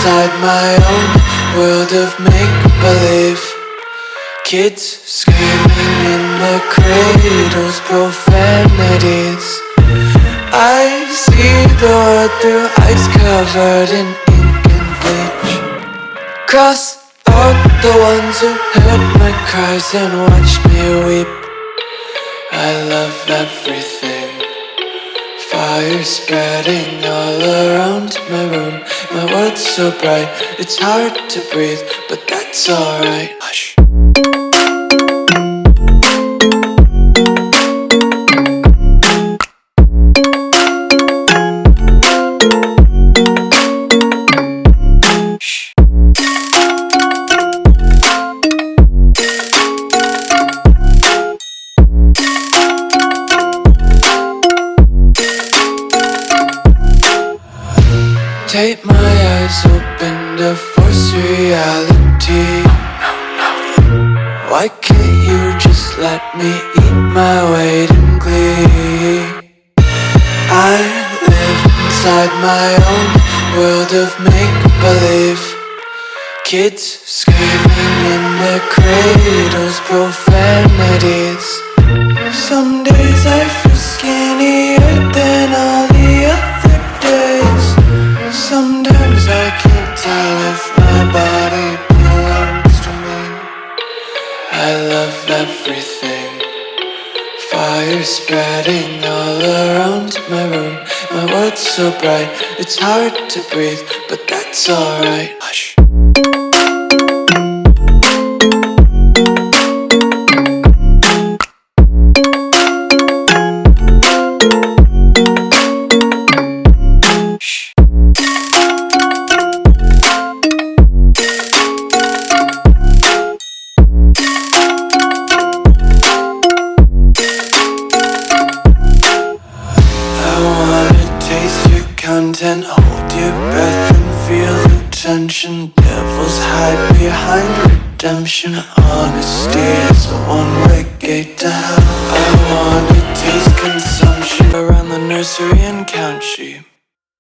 inside my own world of make-believe. Kids screaming in the cradles, profanities. I see the world through ice covered in ink and bleach. Cross out the ones who heard my cries and watched me weep. I love everything. Fire spreading all around my room. My world's so bright, it's hard to breathe, but that's alright. Hush. Tape my eyes open to force reality. Why can't you just let me eat my weight in glee? I live inside my own world of make-believe. Kids screaming in their cradles, profanities. Some days I feel skinnier than all the other days. Sometimes I can't tell if my body belongs to me. I love everything. Fire spreading all around my room. My world's so bright, it's hard to breathe, but that's alright. Hush. Content, hold your breath and feel the tension. Devils hide behind redemption. Honesty is a one-way gate to hell. I wanna taste consumption around the nursery and count sheep.